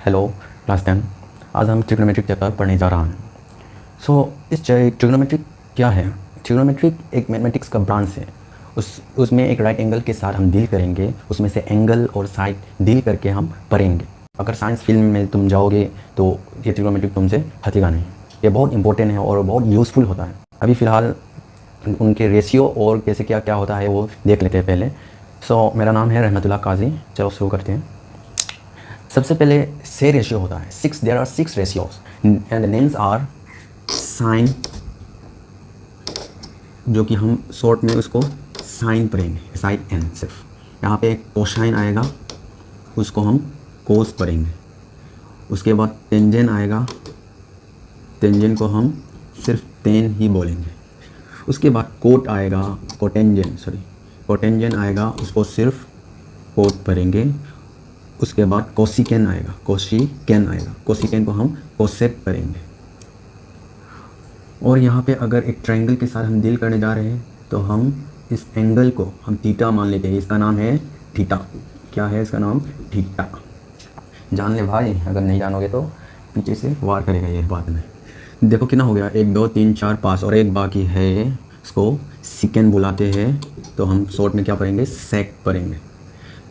Hello class 10। आज हम trigonometric chapter पढ़ने जा रहा हैं। इस ट्रिग्नोमेट्रिक क्या है? ट्रिग्नोमेट्रिक एक मैथमेटिक्स का ब्रांच है। उसमें एक राइट एंगल के साथ हम डील करेंगे, उसमें से एंगल और साइड डील करके हम पढ़ेंगे। अगर साइंस फील्ड में तुम जाओगे तो ये ट्रिग्नोमेट्रिक तुमसे हटेगा नहीं। ये बहुत इंपॉर्टेंट है और बहुत यूज़फुल होता है। अभी फ़िलहाल उनके रेशियो और कैसे क्या क्या होता है वो देख लेते हैं पहले। मेरा नाम है रहमतुल्लाह काजी। चलो शुरू करते हैं। सबसे पहले से रेशियो होता है 6। There are 6 ratios and the names are sine, जो कि हम शॉर्ट में उसको साइन पढ़ेंगे, साइन एन। सिर्फ यहाँ पे कोसाइन आएगा, उसको हम कोस पढ़ेंगे। उसके बाद टेंजेंट आएगा, टेंजेंट को हम सिर्फ टेन ही बोलेंगे। उसके बाद कोट आएगा, कोटेंजेंट आएगा, उसको सिर्फ कोट पढ़ेंगे। उसके बाद कोसिकेन आएगा, कोसिकेन को हम कोसेक करेंगे। और यहाँ पे अगर एक ट्रायंगल के साथ हम डील करने जा रहे हैं तो हम इस एंगल को हम थीटा मान लेते हैं। इसका नाम है थीटा। क्या है इसका नाम? थीटा। जान ले भाई, अगर नहीं जानोगे तो पीछे से वार करेगा ये बाद में। देखो कितना हो गया, 1 2 3 4 5 और एक बाकी है। इसको सिकेंड बुलाते हैं, तो हम शॉर्ट में क्या पढ़ेंगे? सेक पढ़ेंगे।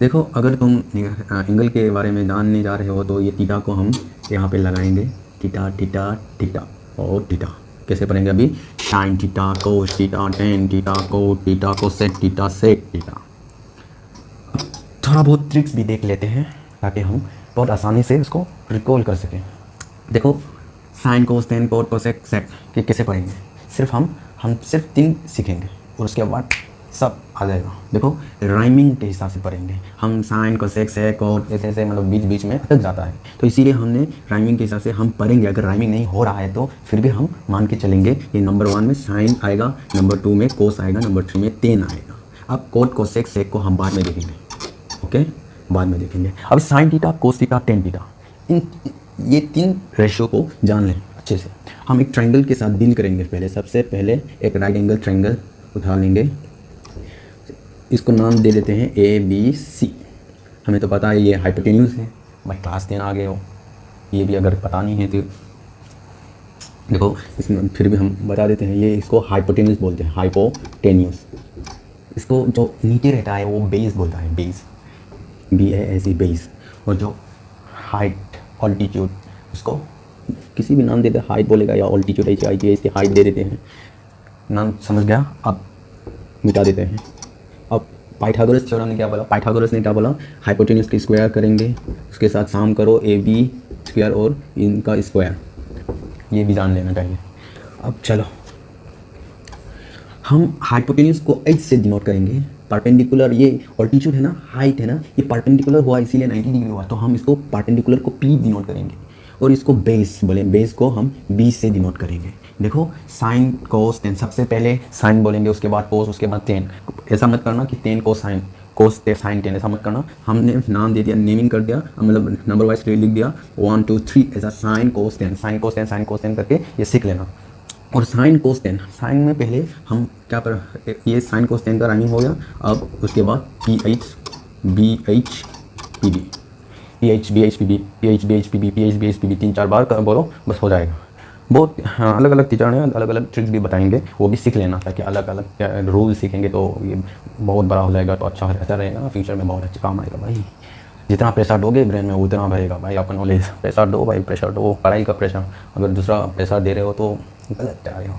देखो अगर तुम एंगल के बारे में जानने जा रहे हो तो ये थीटा को हम यहाँ पे लगाएंगे। थीटा थीटा थीटा और थीटा कैसे पढ़ेंगे अभी? Sine theta, cos theta, tan theta, cot theta, cosec theta, sec theta. थोड़ा बहुत ट्रिक्स भी देख लेते हैं ताकि हम बहुत आसानी से इसको रिकॉल कर सकें। देखो साइन, कोस, टेन, कोट, कोसेक, सेक ये कैसे पढ़ेंगे? सिर्फ हम सिर्फ 3 सीखेंगे और उसके बाद सब आ जाएगा। देखो राइमिंग के हिसाब से पढ़ेंगे हम। साइन, कोसेक, सेक और ऐसे मतलब बीच बीच में अटक जाता है, तो इसीलिए हमने राइमिंग के हिसाब से हम पढ़ेंगे। अगर राइमिंग नहीं हो रहा है तो फिर भी हम मान के चलेंगे कि नंबर 1 में साइन आएगा, नंबर 2 में कोस आएगा, नंबर 3 में टेन आएगा। अब कोट, कोसेक, सेक को हम बाद में देखेंगे। ओके, बाद में देखेंगे। अब sign theta, cos theta, tan theta, ये 3 रेशियो को जान लें अच्छे से। हम एक ट्रायंगल के साथ डील करेंगे। सबसे पहले एक राइट एंगल ट्रायंगल उठा लेंगे। इसको नाम दे देते हैं ABC। हमें तो पता है ये हाइपोटेन्यूज है। भाई क्लास 10 आ गए हो, ये भी अगर पता नहीं है तो देखो इसमें फिर भी हम बता देते हैं। ये इसको हाइपोटेन्यूज बोलते हैं, हाइपोटेन्यूज। इसको जो नीचे रहता है वो बेस बोलता है, बेस, BASE, बेस। और जो हाइट, ऑल्टीट्यूड, उसको किसी भी नाम देते हैं, हाइट बोलेगा या ऑल्टीट्यूड, HIT, इसकी हाइट दे देते हैं। नाम समझ गया? अब मिटा देते हैं। अब पाइथागोरस थ्योरम ने क्या बोला? पाइथागोरस ने क्या बोला? हाइपोटेन्यूज की स्क्वायर करेंगे, उसके साथ साम करो AB स्क्वायर और इनका स्क्वायर। ये भी जान लेना चाहिए। अब चलो हम हाइपोटेन्यूज को H से डिनोट करेंगे। परपेंडिकुलर, ये ऑल्टीट्यूड है ना, हाइट है ना, ये परपेंडिकुलर हुआ इसीलिए 90 डिग्री हुआ, तो हम इसको परपेंडिकुलर को P डिनोट करेंगे। और इसको बेस बोले, बेस को हम B से डिनोट करेंगे। देखो साइन, कोस, टेन, सबसे पहले साइन बोलेंगे, उसके बाद कोस, उसके बाद टेन। ऐसा मत करना कि टेन कोस साइन, कोस साइन टेन, ऐसा मत करना। हमने नाम दे दिया, नेमिंग कर दिया, मतलब नंबर वाइज लिख दिया 1 2 3, ऐसा sine cos ten, sine cos ten, sine cos ten करके ये सीख लेना। और साइन कोस टेन, साइन में पहले हम क्या पर, ये साइन कोस टेन का राइमिंग हो गया। अब उसके बाद PH BH PB, PH BH PB, PH BH PB, PH BH PB 3-4 बार बोलो, बस हो जाएगा। बहुत हाँ, अलग अलग टीचर ने अलग अलग ट्रिक्स भी बताएंगे, वो भी सीख लेना, ताकि अलग अलग रूल सीखेंगे तो ये बहुत बड़ा हो जाएगा, तो अच्छा रहेगा, फ्यूचर में बहुत अच्छा काम आएगा। भाई जितना प्रेशर दोगे ब्रेन में उतना बढ़ेगा भाई आपका नॉलेज। प्रेशर दो भाई, प्रेशर दो, पढ़ाई का प्रेशर। अगर दूसरा प्रेशर दे रहे हो तो गलत जा रहे हो।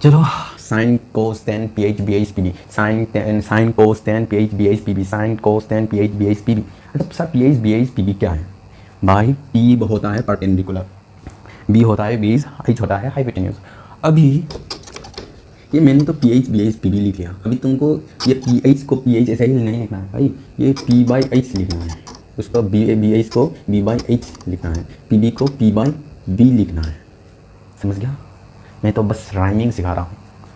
चलो sine cos ten PH BH PB, sine cos ten PH BH PB, sine cos ten PH BH PB। अच्छा सर PH BH PB क्या है भाई? P होता है परपेंडिकुलर, B होता है बेस, H होता है हाइपोटेन्यूज। अभी ये मैंने तो PH BH PB लिख लिया। अभी तुमको ये PH को PH ऐसा ही नहीं लिखना है भाई, ये P/H लिखना है। उसको BH को B/H लिखना है, PB को P/B लिखना है। समझ गया? मैं तो बस राइमिंग सिखा रहा हूँ।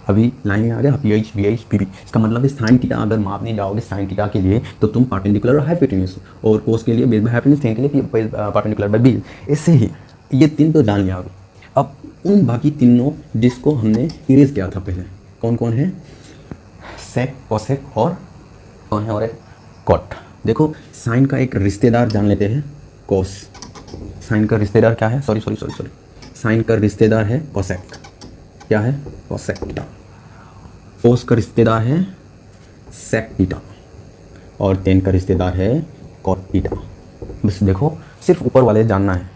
अभी लाइन में आ गया PH BH PB। इसका मतलब है साइन थीटा अगर मापने जाओगे साइन थीटा के लिए तो तुम परपेंडिकुलर और हाइपोटेन्यूज, और कोस के लिए बेस बाय हाइपोटेन्यूज, टेन के लिए परपेंडिकुलर बाय बेस। ऐसे ही ये 3 तो जान लिया। अब उन बाकी तीनों जिसको हमने इरेज किया था पहले, कौन कौन है? सेक, कोसेक और कौन है और एक कॉट। देखो साइन का एक रिश्तेदार जान लेते हैं, कोस। साइन का रिश्तेदार क्या है, सॉरी, साइन का रिश्तेदार है कोसेक। क्या है, कोसेक थीटा। कोस का रिश्तेदार है सेक थीटा और टेन का रिश्तेदार है कॉट थीटा। बस देखो, सिर्फ ऊपर वाले जानना है,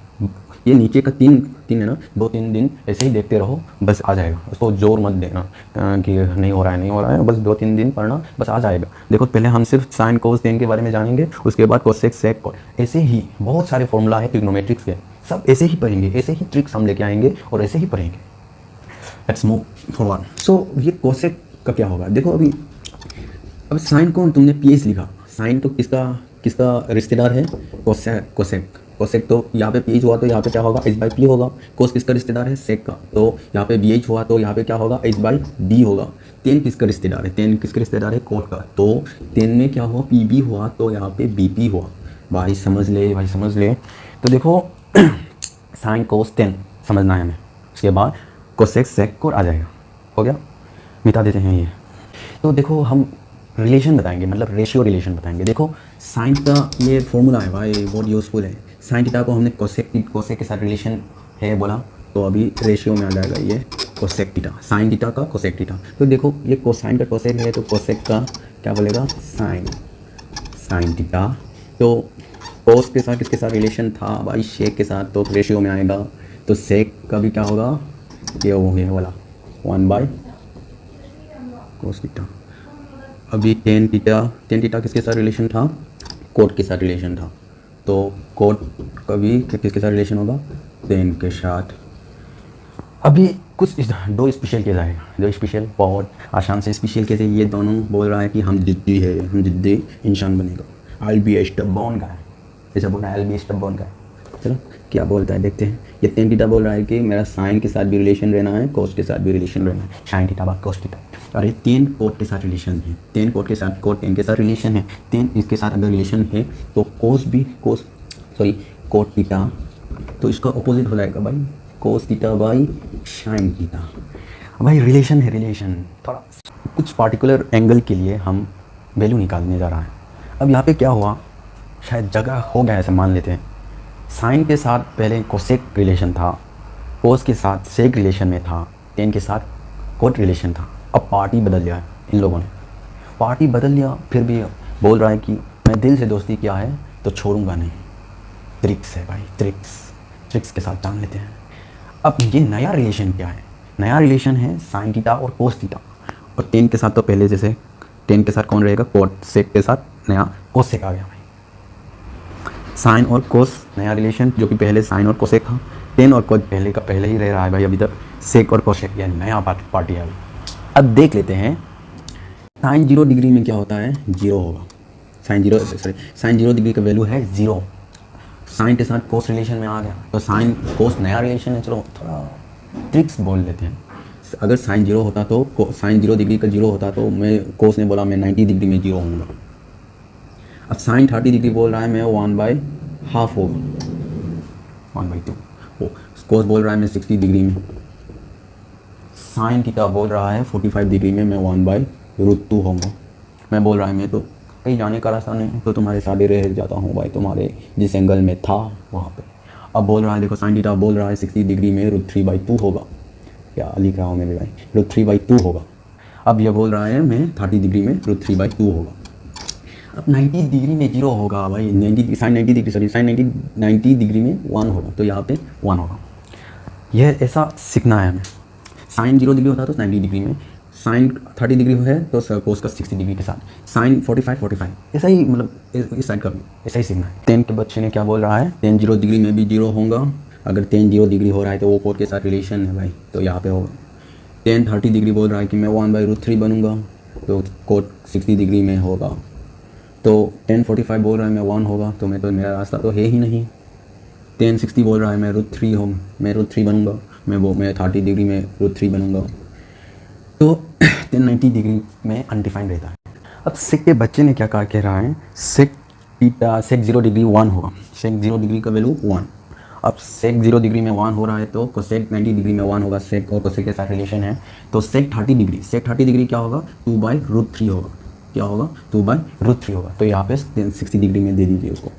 ये नीचे का तीन है ना, 2-3 दिन ऐसे ही देखते रहो, बस आ जाएगा। उसको जोर मत देना कि नहीं हो रहा है, बस 2-3 दिन पढ़ना, बस आ जाएगा। देखो पहले हम सिर्फ साइन कोस टेन के बारे में जानेंगे, उसके बाद कोसेक सेक कॉट, ऐसे ही बहुत सारे फॉर्मूला है ट्रिग्नोमेट्रिक्स के, सब ऐसे ही पढ़ेंगे, ऐसे ही ट्रिक्स हम लेके आएंगे और ऐसे ही पढ़ेंगे। Let's move forward. सो ये कोसेक का क्या होगा, देखो अभी अब साइन को तुमने पीएच लिखा, साइन तो किसका रिश्तेदार है, कोसेक तो यहाँ पे पीएच हुआ तो यहाँ पे क्या होगा, h बाई पी होगा। कोस किसका रिश्तेदार है, सेक का, तो यहाँ पे बीएच हुआ तो यहाँ पे क्या होगा, h बाई डी होगा। टेन किसका रिश्तेदार है, टेन किसका रिश्तेदार है, कोट का, तो टेन में क्या हुआ, पी बी हुआ तो यहाँ पे बी पी हुआ। भाई समझ ले। तो देखो साइन कोस टेन समझना है हमें, उसके बाद कोसेक सेक कोट आ जाएगा, हो गया, मिटा देते हैं ये। तो देखो हम रिलेशन बताएंगे, मतलब रेशियो रिलेशन बताएंगे। देखो साइन का ये फॉर्मूला है भाई, बहुत यूज़फुल है। साइन थीटा को हमने कोसेक के साथ रिलेशन है बोला, तो अभी रेशियो में आ जाएगा ये कोसेक थीटा, साइन थीटा का कोसेक थीटा। तो देखो ये कोसाइन का कोसेक है, तो कोसेक का क्या बोलेगा, साइन थीटा। तो कोस के साथ किसके साथ रिलेशन था भाई, शेक के साथ, तो रेशियो में आएगा। तो सेक का भी क्या होगा, ये हो गया वाला 1/cos थीटा। अभी टेन थीटा किसके साथ रिलेशन था, कोट के साथ रिलेशन था, तो कोट का भी किसके साथ रिलेशन होगा, टेन के साथ। अभी कुछ दो स्पेशल केस आएगा, दो स्पेशल, बहुत आसान से स्पेशल केस है। ये दोनों बोल रहा है कि हम जिद्दी इंसान बनेगा, आई बी स्टबॉर्न का है, ऐसा बोल रहा है, आई बी स्टबॉर्न का है। चलो क्या बोलता है देखते हैं। ये टेन थीटा बोल रहा है कि मेरा साइन के साथ भी रिलेशन रहना है, कोस के साथ भी रिलेशन रहना है, sine theta by cos theta. और ये टेन कोट के साथ रिलेशन है, टेन कोट के साथ, कोट टेन के साथ रिलेशन है, टेन इसके साथ अगर रिलेशन है तो कोट थीटा, तो इसका अपोजिट हो जाएगा भाई, cos theta by sine theta. भाई रिलेशन है, रिलेशन थोड़ा कुछ पार्टिकुलर एंगल के लिए हम वैल्यू निकालने जा रहा है। अब यहाँ पे क्या हुआ, शायद जगह हो गया ऐसा मान लेते हैं। साइन के साथ पहले कोसेक रिलेशन था, कोस के साथ सेक रिलेशन में था, टेन के साथ कोट रिलेशन था। अब पार्टी बदल लिया है इन लोगों ने, पार्टी बदल लिया, फिर भी बोल रहा है कि मैं दिल से दोस्ती किया है तो छोड़ूंगा नहीं। ट्रिक्स है भाई, ट्रिक्स के साथ जान लेते हैं। अब ये नया रिलेशन क्या है, नया रिलेशन है साइन थीटा और कोस थीटा। और टेन के साथ तो पहले जैसे टेन के साथ कौन रहेगा, कोट, सेक के साथ नया कोसेक आ गया भाई। साइन और कोस नया रिलेशन, जो कि पहले साइन और कोसेक था, टेन और कोस पहले का पहले ही रह रहा है भाई अभी तक, सेक और कोसेक ये नया पार्टी है। अब देख लेते हैं साइन 0 डिग्री में क्या होता है, जीरो होगा। साइन जीरो डिग्री का वैल्यू है 0। साइन के साथ कोस रिलेशन में आ गया, तो साइन कोस नया रिलेशन है। चलो थोड़ा ट्रिक्स बोल लेते हैं। अगर साइन 0 होता तो साइन 0 डिग्री का 0 होता तो मैं, कोस ने बोला मैं 90 डिग्री में 0 होऊंगा। अब साइन 30 डिग्री बोल रहा है मैं 1/2 होगा, 1/2। कोस बोल रहा है मैं 60 डिग्री में। साइन थीटा बोल रहा है 45 डिग्री में मैं 1/√2 होऊंगा। मैं बोल रहा है मैं तो कहीं जाने का रास्ता नहीं, तो तुम्हारे साथ ही रह जाता हूँ भाई, तुम्हारे जिस एंगल में था वहाँ पे। अब बोल रहा है, देखो साइन थीटा बोल रहा है 60 डिग्री में √3/2 होगा, क्या लिख रहा हूँ मैं भाई, √3/2 होगा। अब ये बोल रहा है मैं 30 डिग्री में √3/2 होगा। अब 90 डिग्री में 0 होगा भाई, साइन 90 डिग्री में 1 होगा, तो यहाँ पे 1 होगा। यह ऐसा सीखना है हमें। साइन 0 डिग्री होता तो 90 डिग्री में, साइन 30 डिग्री है तो कोस का 60 डिग्री के साथ, साइन 45, ऐसा ही, मतलब इस साइड का भी ऐसा ही सीखना है। 10 के बच्चे ने क्या बोल रहा है, 10 0 डिग्री में भी 0 होगा। अगर 10 0 डिग्री हो रहा है तो वो कोट के साथ रिलेशन है भाई, तो यहाँ पे होगा। 10 30 डिग्री बोल रहा है कि मैं 1/√3 बनूंगा, तो कोट 60 डिग्री में होगा। तो 10 45 बोल रहा है मैं 1 होगा, तो मैं तो, मेरा रास्ता तो है ही नहीं। 10 60 बोल रहा है मैं √3 बनूंगा, मैं 30 डिग्री में √3 बनूंगा। तो 10 90 डिग्री में अनडिफाइंड रहता है। अब सेक के बच्चे ने क्या कह रहा है, सेक 0 डिग्री 1 होगा, सेक 0 डिग्री का वैल्यू 1। अब सेक 0 डिग्री में 1 हो रहा है तो कोसेक 90 डिग्री में 1 होगा, सेक और कोसेक के साथ रिलेशन है। तो सेक 30 डिग्री क्या होगा, 2/√3 होगा, क्या होगा, 2/√3 होगा। तो यहाँ पे 60 डिग्री में दे दीजिए उसको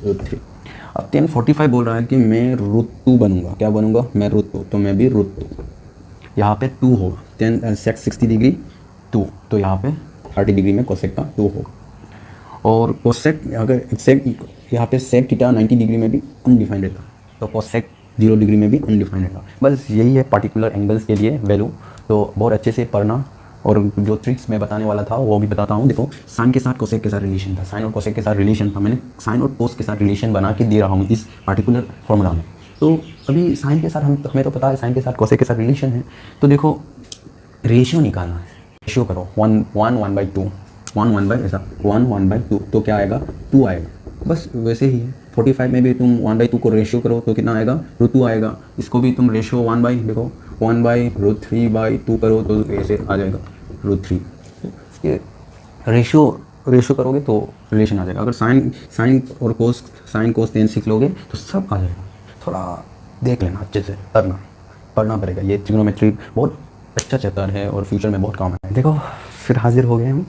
√3। अब 10:45 बोल रहा है कि मैं √2 बनूंगा। क्या बनूंगा? मैं √2, तो मैं भी √2। यहाँ पे 2 होगा, 10 sec 60 डिग्री 2, तो यहाँ पे 30 डिग्री में कोसेक का 2 होगा। और कोसेक अगर सेक यहाँ पे सेक थीटा 90 डिग्री में भी अनडिफाइंड रहता, तो कोसेक 0 डिग्री में भी अनडिफाइंड रहता। बस यही है पर्टिकुलर एंगल्स के लिए वैल्यू। तो बहुत अच्छे से पढ़ना, और जो ट्रिक्स मैं बताने वाला था वो भी बताता हूँ। देखो, साइन के साथ कोसेक के साथ रिलेशन था, साइन और कोसेक के साथ रिलेशन था, मैंने साइन और कोस के साथ रिलेशन बना के दे रहा हूँ इस पर्टिकुलर फॉर्मूला में। तो अभी साइन के साथ हमें तो पता है साइन के साथ कोसेक के साथ रिलेशन है। तो देखो, रेशियो निकालना है। रेशियो करो 1/2, 1/2, तो क्या आएगा? 2 आएगा। बस वैसे ही है, 45 में भी तुम 1/2 को रेशियो करो तो कितना आएगा? √2 आएगा। इसको भी तुम रेशियो 1/√3/2 करो तो ऐसे आ जाएगा √3। ये रेशियो करोगे तो रिलेशन आ जाएगा। अगर साइन और कोस tan सीख लोगे तो सब आ जाएगा। थोड़ा देख लेना, अच्छे से पढ़ना पड़ेगा। ये ट्रिग्नोमेट्री बहुत अच्छा चैप्टर है और फ्यूचर में बहुत काम है। देखो, फिर हाजिर हो गए हम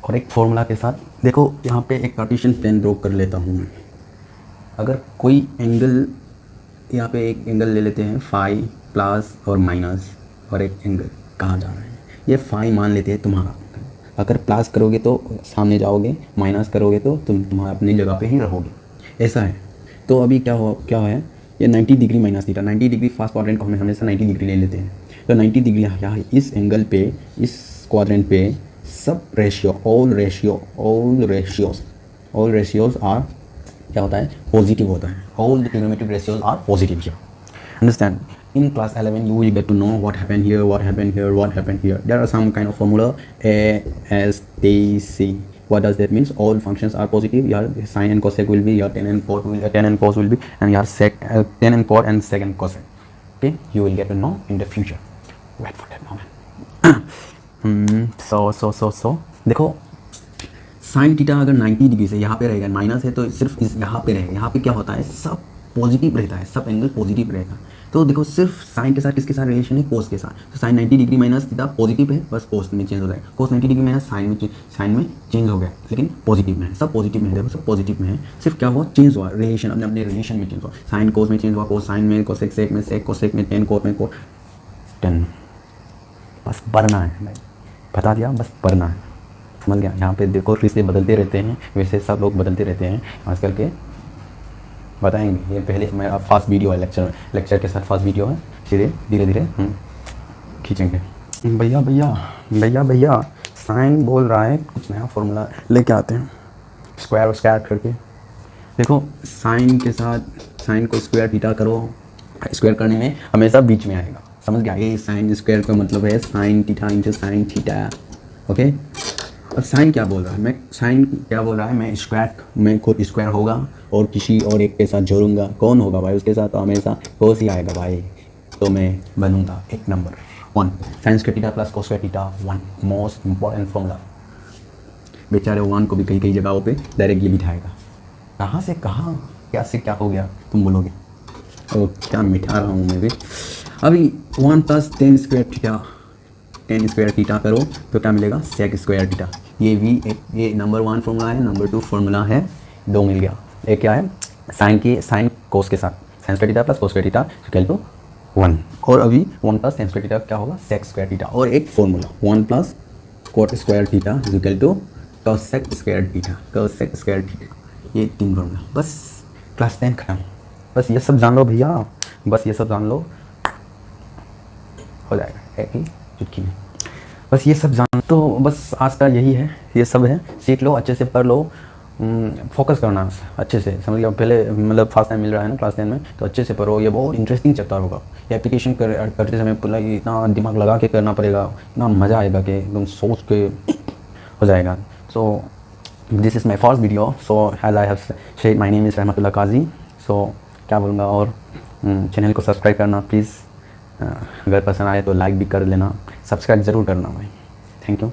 और एक फॉर्मूला के साथ। देखो, यहाँ पे एक कार्टेशियन प्लेन ड्रॉ कर लेता हूँ मैं। अगर कोई एंगल, यहाँ पे एक एंगल ले लेते हैं फाई प्लस और माइनस, और एक एंगल कहाँ जा रहा है, ये फाई मान लेते हैं तुम्हारा। अगर प्लस करोगे तो सामने जाओगे, माइनस करोगे तो तुम अपनी जगह पे ही रहोगे, ऐसा है। तो अभी क्या है, ये 90 degree minus theta, 90 degree first quadrant को हमें हमेशा 90 डिग्री ले लेते हैं। तो 90 डिग्री यहाँ इस एंगल पे, इस क्वाड्रेंट पे सब ऑल रेशियोज आर क्या होता है? पॉजिटिव होता है। All the trigonometric ratios are positive here. Understand? In class 11 you will get to know what happened here, what happened here. There are some kind of formula, A S T C. What does that means? All functions are positive. Your sin and cosec will be, your tan and cos will be, and your tan and cot and sec and cosec. Okay, you will get to know in the future. Wait for that moment. So देखो, sine theta अगर 90 degree से यहाँ पे रहेगा, minus है तो सिर्फ इस यहाँ पे रहेगा। यहाँ पे क्या होता है? सब पॉजिटिव रहता है, सब एंगल पॉजिटिव रहेगा। तो देखो, सिर्फ साइन के साथ किसके साथ रिलेशन है? कोस के साथ। तो sine 90 degree minus theta positive है, बस कोस में चेंज हो जाएगा। कोस 90 डिग्री माइनस साइन में चेंज हो गया, लेकिन पॉजिटिव में है, सब पॉजिटिव में है। देखो, सब पॉजिटिव में है, सिर्फ क्या हुआ? चेंज हुआ रिलेशन, अपने रिलेशन में चेंज हुआ। साइन कोस में चेंज हुआ, कोस साइन में, कोसेक सेक में, सेक कोसेक में, टेन कोट में कोट, टेन। बस पढ़ना है भाई, बता दिया, बस पढ़ना है, समझ गया? यहाँ पे देखो, रिश्ते बदलते रहते हैं, वैसे सब लोग बदलते रहते हैं आजकल के, बताएंगे। ये पहले मेरा फास्ट वीडियो है, लेक्चर के साथ फास्ट वीडियो है, धीरे धीरे खींचेंगे। भैया साइन बोल रहा है कुछ नया फॉर्मूला लेके आते हैं, स्क्वायर करके। देखो, साइन के साथ साइन को स्क्वायर थीटा करो, स्क्वायर करने में हमेशा बीच में आएगा, समझ गया? ये साइन स्क्वायर का मतलब है sine theta into sine theta. Okay, अब साइन क्या बोल रहा है? मैं खुद स्क्वायर होगा और किसी और एक के साथ जोड़ूंगा। कौन होगा भाई उसके साथ? तो हमेशा कोस ही आएगा भाई। तो मैं बनूंगा एक number 1। Sign square theta plus cos square theta 1, most important formula. बेचारे 1 को भी कई जगहों पे डायरेक्ट ये बिठाएगा। कहाँ से कहाँ, क्या से क्या हो गया तुम बोलोगे? ओ, क्या मिठा रहा हूँ मैं भी। अभी 1 + tan स्क्वायर थीटा करो तो क्या मिलेगा? sec square theta. ये भी ये नंबर 1 फॉर्मूला है, नंबर 2 फॉर्मूला है, 2 मिल गया। एक क्या है? साइन कोस के साथ sine square theta plus cos square theta equal to 1। और अभी 1 + tan स्क्वायर थीटा क्या होगा? sec square theta. और एक formula 1 + cot square theta equal to cosec square theta. ये 3 फॉर्मूला, बस क्लास 10 खत्म। बस ये सब जान लो भैया, बस ये सब जान लो, हो जाएगा एक ही चुटकी में। बस ये सब जान, तो बस आज का यही है, ये सब है, सीख लो, अच्छे से पढ़ लो, फोकस करना अच्छे से, समझ गया? पहले मतलब फर्स्ट टाइम मिल रहा है ना क्लास 10 में, तो अच्छे से पढ़ो। ये बहुत इंटरेस्टिंग चैप्टर होगा। ये एप्लीकेशन करते समय पूरा इतना दिमाग लगा के करना पड़ेगा, इतना मज़ा आएगा कि एकदम सोच के हो जाएगा। So this is my first video. So as I have said, my name is Rahmatullah Kazi. सो क्या बोलूँगा, और चैनल को सब्सक्राइब करना प्लीज़। अगर पसंद आए तो लाइक भी कर लेना, सब्सक्राइब ज़रूर करना भाई। Thank you.